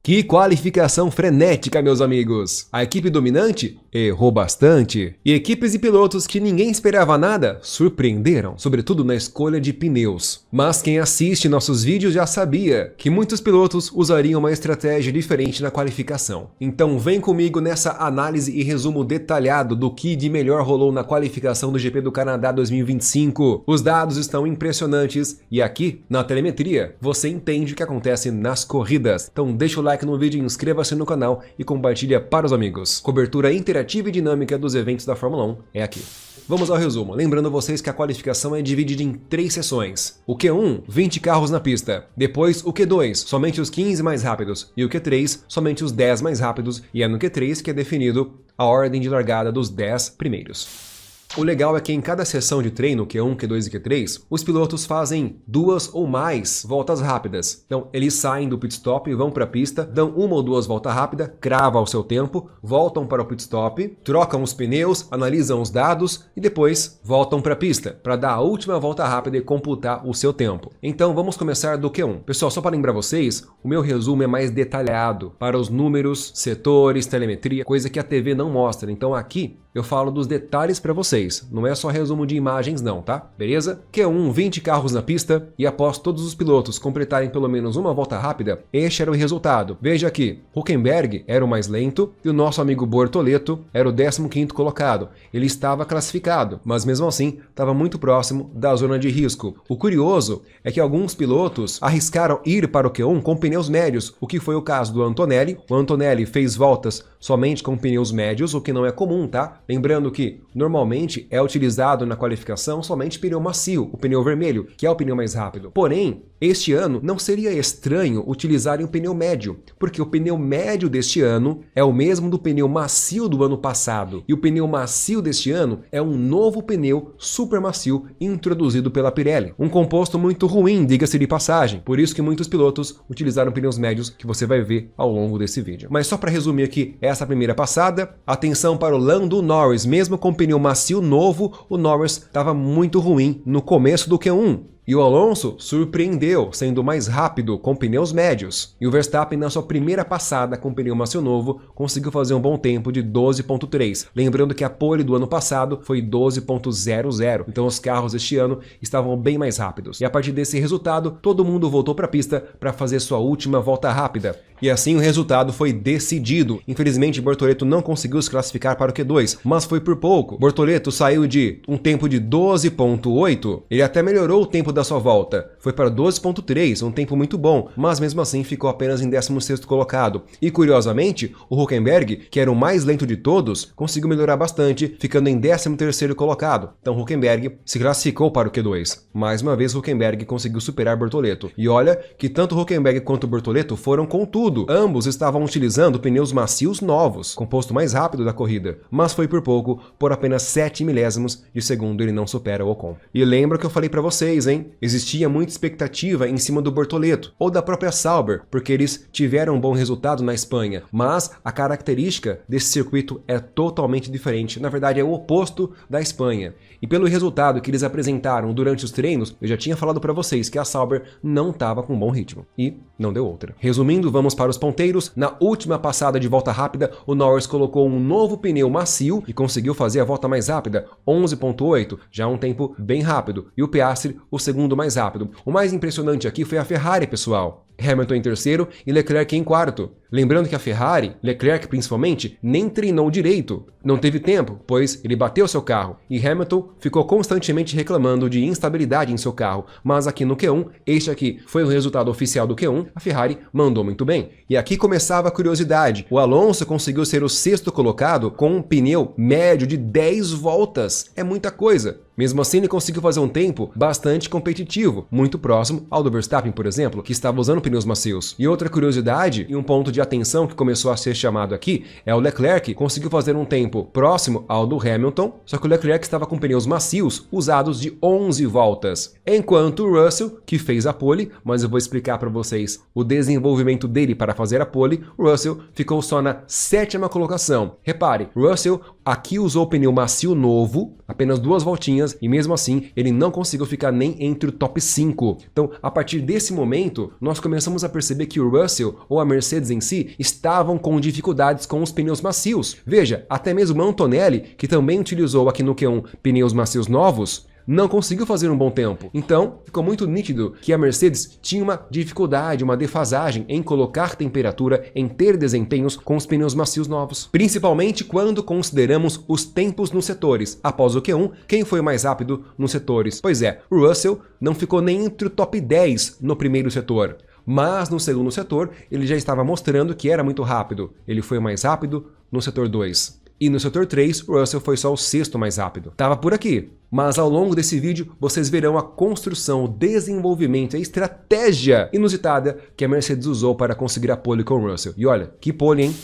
Que qualificação frenética, meus amigos! A equipe dominante errou bastante. E equipes e pilotos que ninguém esperava nada surpreenderam, sobretudo na escolha de pneus. Mas quem assiste nossos vídeos já sabia que muitos pilotos usariam uma estratégia diferente na qualificação. Então vem comigo nessa análise e resumo detalhado do que de melhor rolou na qualificação do GP do Canadá 2025. Os dados estão impressionantes e aqui, na telemetria, você entende o que acontece nas corridas. Então deixa o like no vídeo, inscreva-se no canal e compartilha para os amigos. Cobertura interativa e dinâmica dos eventos da Fórmula 1 é aqui. Vamos ao resumo, lembrando vocês que a qualificação é dividida em 3 sessões. O Q1, 20 carros na pista. Depois o Q2, somente os 15 mais rápidos. E o Q3, somente os 10 mais rápidos. E é no Q3 que é definido a ordem de largada dos 10 primeiros. O legal é que em cada sessão de treino, Q1, Q2 e Q3, os pilotos fazem 2 ou mais voltas rápidas. Então, eles saem do pit stop e vão para a pista, dão 1 ou 2 voltas rápidas, cravam o seu tempo, voltam para o pit stop, trocam os pneus, analisam os dados e depois voltam para a pista, para dar a última volta rápida e computar o seu tempo. Então, vamos começar do Q1. Pessoal, só para lembrar vocês, o meu resumo é mais detalhado para os números, setores, telemetria, coisa que a TV não mostra. Então, aqui eu falo dos detalhes para vocês, não é só resumo de imagens não, tá? Beleza? Q1, 20 carros na pista e após todos os pilotos completarem pelo menos uma volta rápida, este era o resultado. Veja aqui, Hülkenberg era o mais lento e o nosso amigo Bortoleto era o 15º colocado. Ele estava classificado, mas mesmo assim estava muito próximo da zona de risco. O curioso é que alguns pilotos arriscaram ir para o Q1 com pneus médios, o que foi o caso do Antonelli. O Antonelli fez voltas somente com pneus médios, o que não é comum, tá? Lembrando que, normalmente, é utilizado na qualificação somente pneu macio, o pneu vermelho, que é o pneu mais rápido. Porém, este ano não seria estranho utilizarem o pneu médio, porque o pneu médio deste ano é o mesmo do pneu macio do ano passado. E o pneu macio deste ano é um novo pneu super macio introduzido pela Pirelli. Um composto muito ruim, diga-se de passagem. Por isso que muitos pilotos utilizaram pneus médios, que você vai ver ao longo desse vídeo. Mas só para resumir aqui essa primeira passada, atenção para o Lando Norris. Mesmo com pneu macio novo, o Norris estava muito ruim no começo do Q1. E o Alonso surpreendeu, sendo mais rápido com pneus médios. E o Verstappen, na sua primeira passada com pneu macio novo, conseguiu fazer um bom tempo de 12.3. Lembrando que a pole do ano passado foi 12.00. Então os carros este ano estavam bem mais rápidos. E a partir desse resultado, todo mundo voltou para a pista para fazer sua última volta rápida. E assim o resultado foi decidido. Infelizmente, Bortoleto não conseguiu se classificar para o Q2, mas foi por pouco. Bortoleto saiu de um tempo de 12.8, ele até melhorou o tempo da sua volta. Foi para 12.3, um tempo muito bom, mas mesmo assim ficou apenas em 16º colocado. E curiosamente, o Hülkenberg, que era o mais lento de todos, conseguiu melhorar bastante, ficando em 13º colocado. Então Hülkenberg se classificou para o Q2. Mais uma vez, Hülkenberg conseguiu superar Bortoleto. E olha que tanto Hülkenberg quanto Bortoleto foram com tudo. Ambos estavam utilizando pneus macios novos, composto mais rápido da corrida, mas foi por pouco, por apenas 7 milésimos de segundo ele não supera o Ocon. E lembra que eu falei para vocês, hein? Existia muita expectativa em cima do Bortoleto, ou da própria Sauber, porque eles tiveram um bom resultado na Espanha, mas a característica desse circuito é totalmente diferente, na verdade é o oposto da Espanha. E pelo resultado que eles apresentaram durante os treinos, eu já tinha falado para vocês que a Sauber não estava com bom ritmo, e não deu outra. Resumindo, vamos para os ponteiros. Na última passada de volta rápida, o Norris colocou um novo pneu macio e conseguiu fazer a volta mais rápida, 11.8, já um tempo bem rápido, e o Piastri o segundo mais rápido. O mais impressionante aqui foi a Ferrari, pessoal. Hamilton em terceiro e Leclerc em quarto. Lembrando que a Ferrari, Leclerc principalmente, nem treinou direito. Não teve tempo, pois ele bateu seu carro. E Hamilton ficou constantemente reclamando de instabilidade em seu carro. Mas aqui no Q1, este aqui foi o resultado oficial do Q1, a Ferrari mandou muito bem. E aqui começava a curiosidade. O Alonso conseguiu ser o 6º colocado com um pneu médio de 10 voltas. É muita coisa. Mesmo assim, ele conseguiu fazer um tempo bastante competitivo, muito próximo ao do Verstappen, por exemplo, que estava usando pneus macios. E outra curiosidade, e um ponto de atenção que começou a ser chamado aqui, é o Leclerc conseguiu fazer um tempo próximo ao do Hamilton, só que o Leclerc estava com pneus macios usados de 11 voltas. Enquanto o Russell, que fez a pole, mas eu vou explicar para vocês o desenvolvimento dele para fazer a pole, o Russell ficou só na 7ª colocação. Repare, Russell aqui usou pneu macio novo, apenas 2 voltinhas, e mesmo assim ele não conseguiu ficar nem entre o top 5. Então, a partir desse momento, nós começamos a perceber que o Russell ou a Mercedes em si estavam com dificuldades com os pneus macios. Veja, até mesmo Antonelli, que também utilizou aqui no Q1 pneus macios novos, não conseguiu fazer um bom tempo. Então, ficou muito nítido que a Mercedes tinha uma dificuldade, uma defasagem em colocar temperatura, em ter desempenhos com os pneus macios novos. Principalmente quando consideramos os tempos nos setores. Após o Q1, quem foi mais rápido nos setores? Pois é, o Russell não ficou nem entre o top 10 no primeiro setor. Mas no segundo setor, ele já estava mostrando que era muito rápido. Ele foi mais rápido no setor 2. E no setor 3, o Russell foi só o 6º mais rápido. Tava por aqui. Mas ao longo desse vídeo, vocês verão a construção, o desenvolvimento, a estratégia inusitada que a Mercedes usou para conseguir a pole com o Russell. E olha, que pole, hein?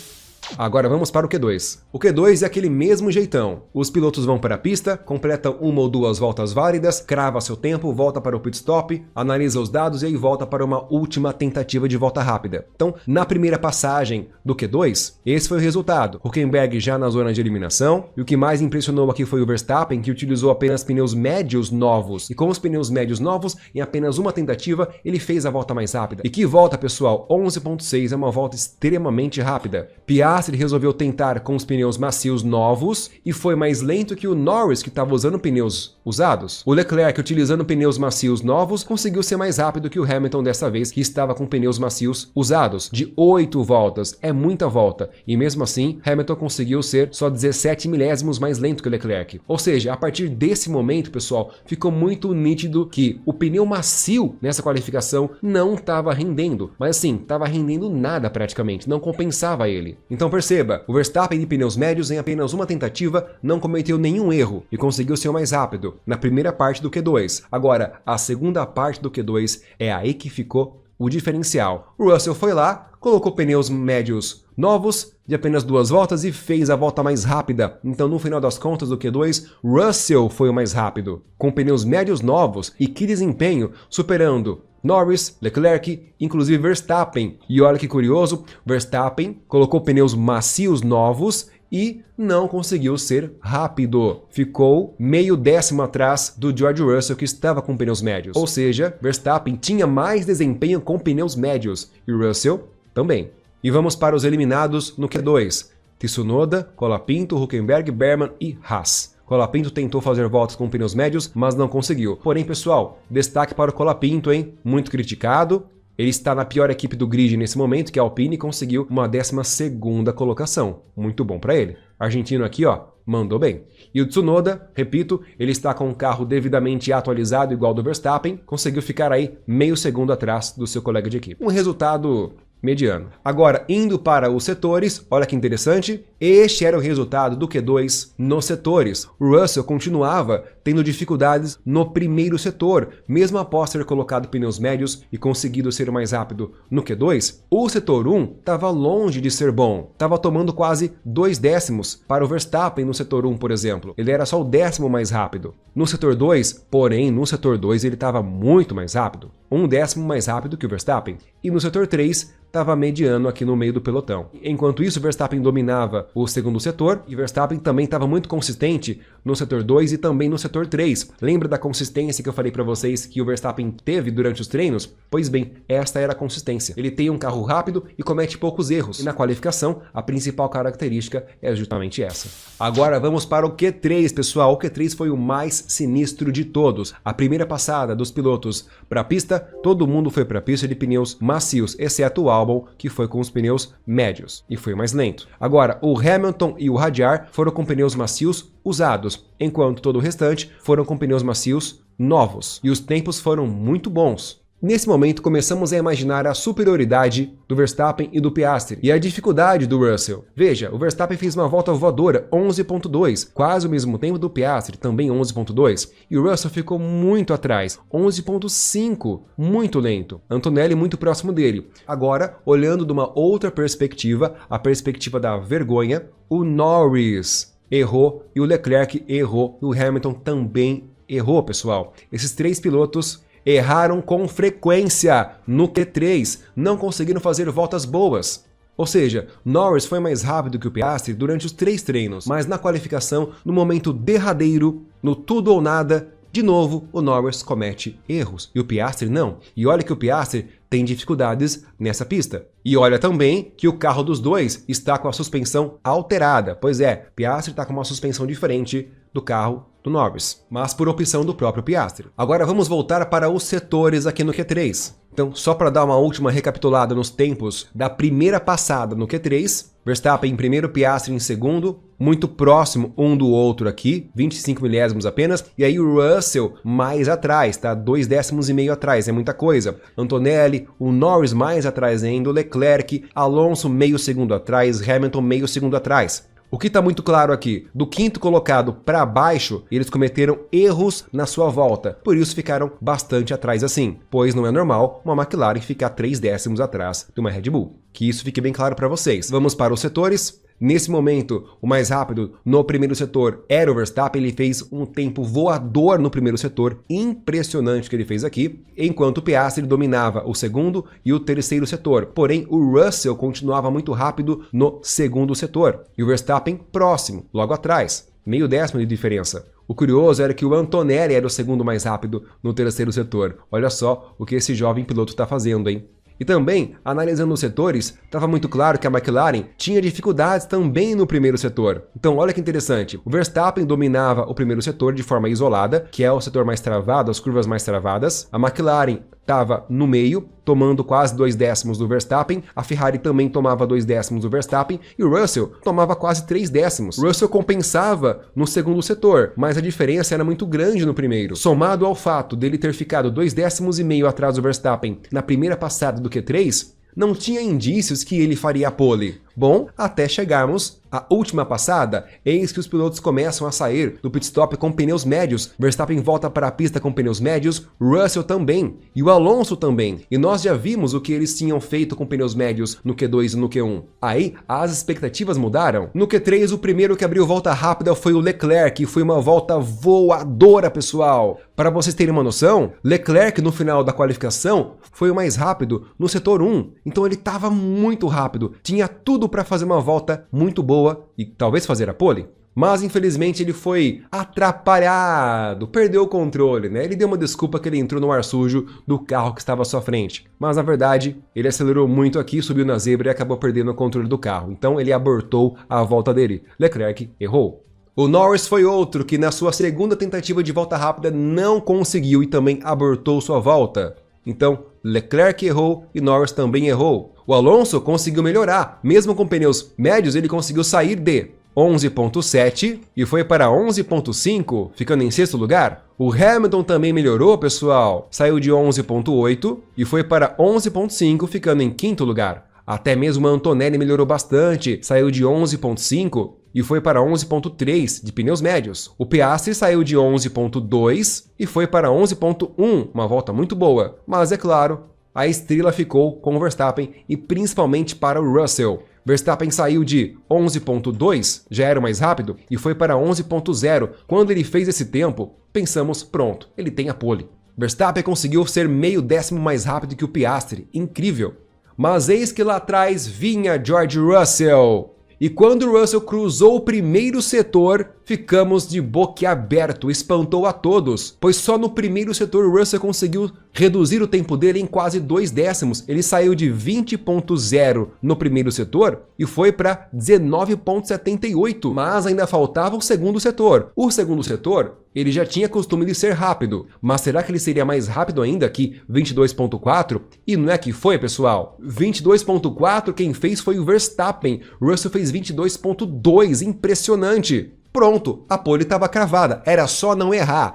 Agora vamos para o Q2. O Q2 é aquele mesmo jeitão. Os pilotos vão para a pista, completam 1 ou 2 voltas válidas, crava seu tempo, volta para o pit stop, analisa os dados e aí volta para uma última tentativa de volta rápida. Então, na primeira passagem do Q2, esse foi o resultado. Hülkenberg já na zona de eliminação, e o que mais impressionou aqui foi o Verstappen, que utilizou apenas pneus médios novos. E com os pneus médios novos, em apenas uma tentativa, ele fez a volta mais rápida. E que volta, pessoal? 11.6 é uma volta extremamente rápida. Piastri resolveu tentar com os pneus macios novos e foi mais lento que o Norris, que estava usando pneus usados. O Leclerc, utilizando pneus macios novos, conseguiu ser mais rápido que o Hamilton dessa vez, que estava com pneus macios usados. De 8 voltas, é muita volta. E mesmo assim, Hamilton conseguiu ser só 17 milésimos mais lento que o Leclerc. Ou seja, a partir desse momento, pessoal, ficou muito nítido que o pneu macio nessa qualificação não estava rendendo. Mas assim, estava rendendo nada praticamente, não compensava ele. Então perceba, o Verstappen de pneus médios em apenas uma tentativa não cometeu nenhum erro e conseguiu ser o mais rápido na primeira parte do Q2. Agora, a segunda parte do Q2 é aí que ficou o diferencial. O Russell foi lá, colocou pneus médios novos de apenas 2 voltas e fez a volta mais rápida. Então, no final das contas do Q2, Russell foi o mais rápido, com pneus médios novos e que desempenho, superando Norris, Leclerc, inclusive Verstappen. E olha que curioso, Verstappen colocou pneus macios novos e não conseguiu ser rápido. Ficou meio décimo atrás do George Russell, que estava com pneus médios. Ou seja, Verstappen tinha mais desempenho com pneus médios e Russell também. E vamos para os eliminados no Q2. Tsunoda, Colapinto, Hülkenberg, Berman e Haas. Colapinto tentou fazer voltas com pneus médios, mas não conseguiu. Porém, pessoal, destaque para o Colapinto, hein? Muito criticado. Ele está na pior equipe do grid nesse momento, que é a Alpine, e conseguiu uma 12ª colocação. Muito bom para ele. Argentino aqui, ó, mandou bem. E o Tsunoda, repito, ele está com um carro devidamente atualizado, igual ao do Verstappen, conseguiu ficar aí meio segundo atrás do seu colega de equipe. Um resultado mediano. Agora, indo para os setores, olha que interessante, este era o resultado do Q2 nos setores. O Russell continuava tendo dificuldades no primeiro setor, mesmo após ter colocado pneus médios e conseguido ser mais rápido no Q2. O setor 1 estava longe de ser bom, estava tomando quase 2 décimos para o Verstappen no setor 1, por exemplo. Ele era só o 10º mais rápido. No setor 2, porém, no setor 2 ele estava muito mais rápido, 1 décimo mais rápido que o Verstappen. E no setor 3, estava mediano aqui no meio do pelotão. Enquanto isso, Verstappen dominava o segundo setor e Verstappen também estava muito consistente no setor 2 e também no setor 3. Lembra da consistência que eu falei para vocês que o Verstappen teve durante os treinos? Pois bem, esta era a consistência. Ele tem um carro rápido e comete poucos erros. E na qualificação, a principal característica é justamente essa. Agora vamos para o Q3, pessoal. O Q3 foi o mais sinistro de todos. A primeira passada dos pilotos para a pista, todo mundo foi para a pista de pneus macios, exceto o Albon, que foi com os pneus médios e foi mais lento. Agora, o Hamilton e o Hadjar foram com pneus macios usados, enquanto todo o restante foram com pneus macios novos. E os tempos foram muito bons. Nesse momento, começamos a imaginar a superioridade do Verstappen e do Piastri e a dificuldade do Russell. Veja, o Verstappen fez uma volta voadora 11.2, quase o mesmo tempo do Piastri, também 11.2, e o Russell ficou muito atrás, 11.5, muito lento. Antonelli muito próximo dele. Agora, olhando de uma outra perspectiva, a perspectiva da vergonha, o Norris errou e o Leclerc errou e o Hamilton também errou, pessoal. Esses 3 pilotos erraram com frequência no Q3, não conseguiram fazer voltas boas. Ou seja, Norris foi mais rápido que o Piastri durante os 3 treinos, mas na qualificação, no momento derradeiro, no tudo ou nada, de novo, o Norris comete erros e o Piastri não. E olha que o Piastri tem dificuldades nessa pista. E olha também que o carro dos dois está com a suspensão alterada. Pois é, Piastri está com uma suspensão diferente do carro do Norris, mas por opção do próprio Piastri. Agora vamos voltar para os setores aqui no Q3. Então, só para dar uma última recapitulada nos tempos da primeira passada no Q3, Verstappen em primeiro, Piastri em segundo, muito próximo um do outro aqui, 25 milésimos apenas, e aí o Russell mais atrás, tá? 2 décimos e meio atrás, é muita coisa. Antonelli, o Norris mais atrás ainda, o Leclerc, Alonso meio segundo atrás, Hamilton meio segundo atrás. O que está muito claro aqui, do quinto colocado para baixo, eles cometeram erros na sua volta, por isso ficaram bastante atrás assim, pois não é normal uma McLaren ficar 3 décimos atrás de uma Red Bull. Que isso fique bem claro para vocês. Vamos para os setores. Nesse momento, o mais rápido no primeiro setor era o Verstappen, ele fez um tempo voador no primeiro setor, impressionante que ele fez aqui, enquanto o Piastri dominava o segundo e o terceiro setor. Porém, o Russell continuava muito rápido no segundo setor, e o Verstappen próximo, logo atrás, meio décimo de diferença. O curioso era que o Antonelli era o segundo mais rápido no terceiro setor. Olha só o que esse jovem piloto está fazendo, hein? E também, analisando os setores, estava muito claro que a McLaren tinha dificuldades também no primeiro setor. Então olha que interessante, o Verstappen dominava o primeiro setor de forma isolada, que é o setor mais travado, as curvas mais travadas. A McLaren estava no meio, tomando quase 2 décimos do Verstappen, a Ferrari também tomava 2 décimos do Verstappen e o Russell tomava quase 3 décimos. O Russell compensava no segundo setor, mas a diferença era muito grande no primeiro. Somado ao fato dele ter ficado 2 décimos e meio atrás do Verstappen na primeira passada do Q3, não tinha indícios que ele faria a pole. Bom, até chegarmos à última passada, eis que os pilotos começam a sair do pit stop com pneus médios. Verstappen volta para a pista com pneus médios, Russell também, e o Alonso também. E nós já vimos o que eles tinham feito com pneus médios no Q2 e no Q1. Aí, as expectativas mudaram. No Q3, o primeiro que abriu volta rápida foi o Leclerc, e foi uma volta voadora, pessoal. Para vocês terem uma noção, Leclerc no final da qualificação foi o mais rápido no setor 1. Então ele estava muito rápido, tinha tudo para fazer uma volta muito boa e talvez fazer a pole. Mas infelizmente ele foi atrapalhado, perdeu o controle, né? Ele deu uma desculpa que ele entrou no ar sujo do carro que estava à sua frente. Mas na verdade, ele acelerou muito aqui, subiu na zebra e acabou perdendo o controle do carro. Então ele abortou a volta dele. Leclerc errou. O Norris foi outro que na sua segunda tentativa de volta rápida não conseguiu e também abortou sua volta. Então, Leclerc errou e Norris também errou. O Alonso conseguiu melhorar, mesmo com pneus médios ele conseguiu sair de 11.7 e foi para 11.5, ficando em sexto lugar. O Hamilton também melhorou, pessoal, saiu de 11.8 e foi para 11.5, ficando em quinto lugar. Até mesmo a Antonelli melhorou bastante, saiu de 11.5 e foi para 11.3 de pneus médios. O Piastri saiu de 11.2 e foi para 11.1, uma volta muito boa. Mas é claro, a estrela ficou com o Verstappen e principalmente para o Russell. Verstappen saiu de 11.2, já era o mais rápido, e foi para 11.0. Quando ele fez esse tempo, pensamos, pronto, ele tem a pole. Verstappen conseguiu ser meio décimo mais rápido que o Piastri, incrível. Mas eis que lá atrás vinha George Russell. E quando o Russell cruzou o primeiro setor, ficamos de boquiaberto, espantou a todos, pois só no primeiro setor o Russell conseguiu reduzir o tempo dele em quase 2 décimos. Ele saiu de 20.0 no primeiro setor e foi para 19.78, mas ainda faltava o segundo setor. O segundo setor, ele já tinha costume de ser rápido, mas será que ele seria mais rápido ainda que 22.4? E não é que foi, pessoal. 22.4 quem fez foi o Verstappen, Russell fez 22.2, impressionante. Pronto, a pole estava cravada, era só não errar,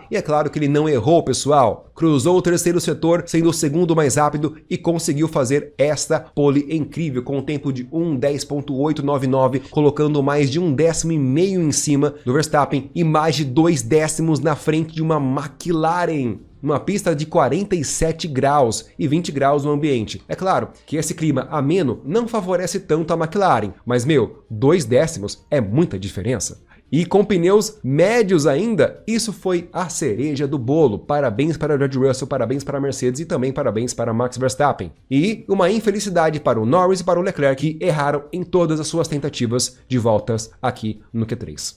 e é claro que ele não errou, pessoal. Cruzou o terceiro setor, sendo o segundo mais rápido e conseguiu fazer esta pole incrível com um tempo de 1:10.899, colocando mais de 1 décimo e meio em cima do Verstappen e mais de 2 décimos na frente de uma McLaren. Uma pista de 47 graus e 20 graus no ambiente. É claro que esse clima ameno não favorece tanto a McLaren, mas 2 décimos é muita diferença. E com pneus médios ainda, isso foi a cereja do bolo. Parabéns para George Russell, parabéns para a Mercedes e também parabéns para Max Verstappen. E uma infelicidade para o Norris e para o Leclerc, que erraram em todas as suas tentativas de voltas aqui no Q3.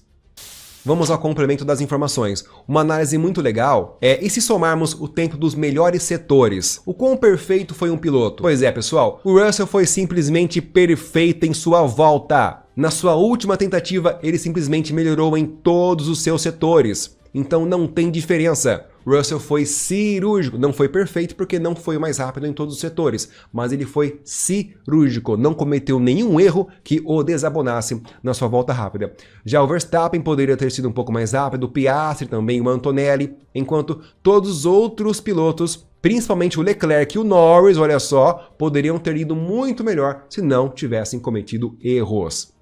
Vamos ao complemento das informações. Uma análise muito legal e se somarmos o tempo dos melhores setores? O quão perfeito foi um piloto? Pois é, pessoal, o Russell foi simplesmente perfeito em sua volta. Na sua última tentativa, ele simplesmente melhorou em todos os seus setores. Então não tem diferença. Russell foi cirúrgico, não foi perfeito porque não foi o mais rápido em todos os setores, mas ele foi cirúrgico, não cometeu nenhum erro que o desabonasse na sua volta rápida. Já o Verstappen poderia ter sido um pouco mais rápido, o Piastri também, o Antonelli, enquanto todos os outros pilotos, principalmente o Leclerc e o Norris, olha só, poderiam ter ido muito melhor se não tivessem cometido erros.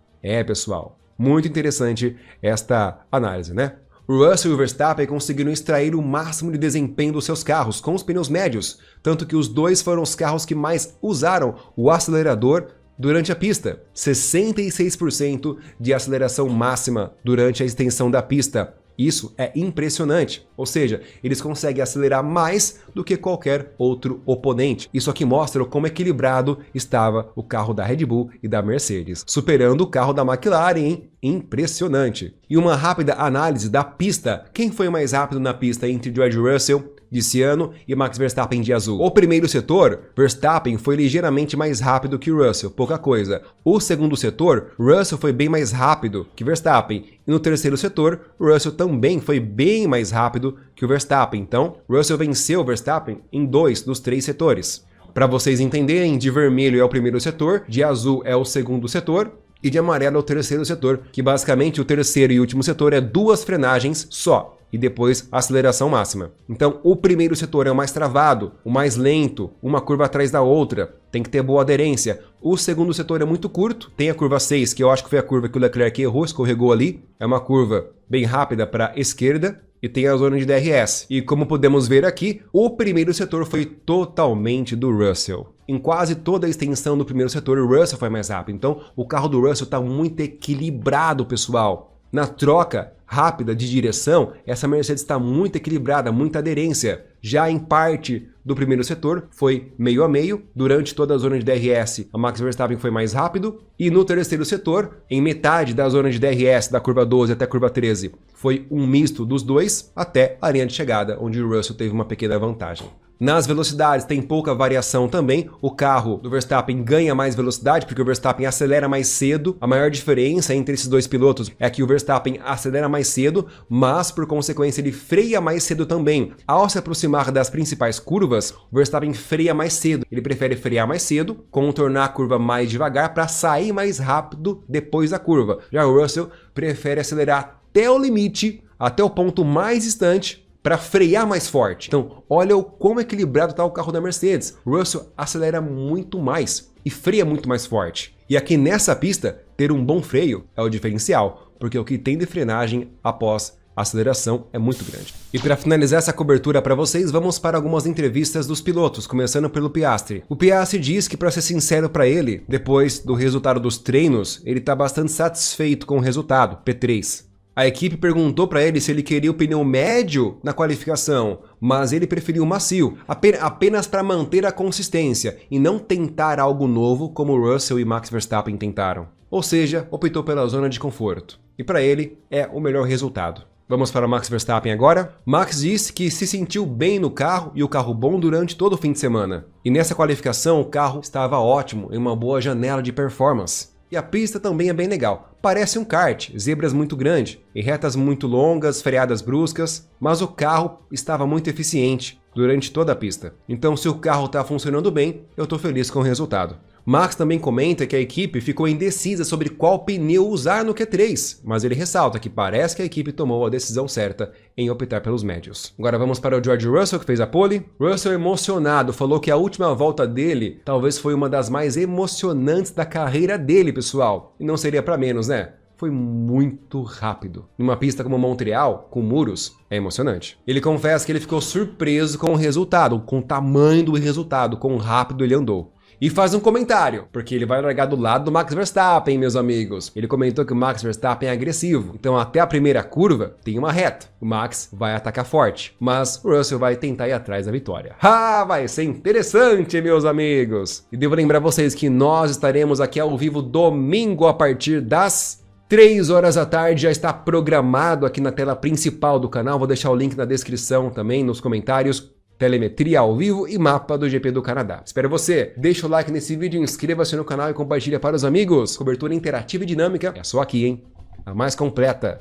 Pessoal, muito interessante esta análise, né? O Russell e o Verstappen conseguiram extrair o máximo de desempenho dos seus carros com os pneus médios, tanto que os dois foram os carros que mais usaram o acelerador durante a pista. 66% de aceleração máxima durante a extensão da pista. Isso é impressionante, ou seja, eles conseguem acelerar mais do que qualquer outro oponente. Isso aqui mostra como equilibrado estava o carro da Red Bull e da Mercedes, superando o carro da McLaren, hein? Impressionante. E uma rápida análise da pista. Quem foi mais rápido na pista entre George Russell de ciano e Max Verstappen de azul? O primeiro setor, Verstappen foi ligeiramente mais rápido que Russell, pouca coisa. O segundo setor, Russell foi bem mais rápido que Verstappen. E no terceiro setor, Russell também foi bem mais rápido que o Verstappen. Então, Russell venceu o Verstappen em 2 dos 3 setores. Para vocês entenderem, de vermelho é o primeiro setor, de azul é o segundo setor, e de amarelo é o terceiro setor, que basicamente o terceiro e último setor é 2 frenagens só, e depois a aceleração máxima. Então o primeiro setor é o mais travado, o mais lento, uma curva atrás da outra, tem que ter boa aderência. O segundo setor é muito curto, tem a curva 6, que eu acho que foi a curva que o Leclerc errou, escorregou ali, é uma curva bem rápida para a esquerda, e tem a zona de DRS. E como podemos ver aqui, o primeiro setor foi totalmente do Russell. Em quase toda a extensão do primeiro setor, o Russell foi mais rápido. Então, o carro do Russell está muito equilibrado, pessoal. Na troca rápida de direção, essa Mercedes está muito equilibrada, muita aderência. Já em parte do primeiro setor, foi meio a meio. Durante toda a zona de DRS, a Max Verstappen foi mais rápido. E no terceiro setor, em metade da zona de DRS, da curva 12 até a curva 13, foi um misto dos dois, até a linha de chegada, onde o Russell teve uma pequena vantagem. Nas velocidades tem pouca variação também, o carro do Verstappen ganha mais velocidade porque o Verstappen acelera mais cedo. A maior diferença entre esses dois pilotos é que o Verstappen acelera mais cedo, mas por consequência ele freia mais cedo também. Ao se aproximar das principais curvas, o Verstappen freia mais cedo. Ele prefere frear mais cedo, contornar a curva mais devagar para sair mais rápido depois da curva. Já o Russell prefere acelerar até o limite, até o ponto mais distante, para frear mais forte. Então, olha o quão equilibrado está o carro da Mercedes. O Russell acelera muito mais e freia muito mais forte. E aqui nessa pista, ter um bom freio é o diferencial, porque o que tem de frenagem após a aceleração é muito grande. E para finalizar essa cobertura para vocês, vamos para algumas entrevistas dos pilotos, começando pelo Piastri. O Piastri diz que, para ser sincero para ele, depois do resultado dos treinos, ele está bastante satisfeito com o resultado, P3. A equipe perguntou para ele se ele queria o pneu médio na qualificação, mas ele preferiu o macio, apenas para manter a consistência e não tentar algo novo como Russell e Max Verstappen tentaram. Ou seja, optou pela zona de conforto. E para ele é o melhor resultado. Vamos para Max Verstappen agora. Max disse que se sentiu bem no carro e o carro bom durante todo o fim de semana. E nessa qualificação o carro estava ótimo, em uma boa janela de performance. E a pista também é bem legal. Parece um kart, zebras muito grandes, e retas muito longas, freadas bruscas, mas o carro estava muito eficiente durante toda a pista. Então, se o carro está funcionando bem, eu estou feliz com o resultado. Max também comenta que a equipe ficou indecisa sobre qual pneu usar no Q3, mas ele ressalta que parece que a equipe tomou a decisão certa em optar pelos médios. Agora vamos para o George Russell, que fez a pole. Russell, emocionado, falou que a última volta dele talvez foi uma das mais emocionantes da carreira dele, pessoal. E não seria para menos, né? Foi muito rápido. Numa pista como Montreal, com muros, é emocionante. Ele confessa que ele ficou surpreso com o resultado, com o tamanho do resultado, quão rápido ele andou. e faz um comentário, porque ele vai largar do lado do Max Verstappen, meus amigos. Ele comentou que o Max Verstappen é agressivo, então até a primeira curva tem uma reta. O Max vai atacar forte, mas o Russell vai tentar ir atrás da vitória. Vai ser interessante, meus amigos! E devo lembrar vocês que nós estaremos aqui ao vivo domingo a partir das 3 horas da tarde, já está programado aqui na tela principal do canal. Vou deixar o link na descrição também, nos comentários. Telemetria ao vivo e mapa do GP do Canadá. Espero você. Deixa o like nesse vídeo, inscreva-se no canal e compartilha para os amigos. Cobertura interativa e dinâmica é só aqui, hein? A mais completa.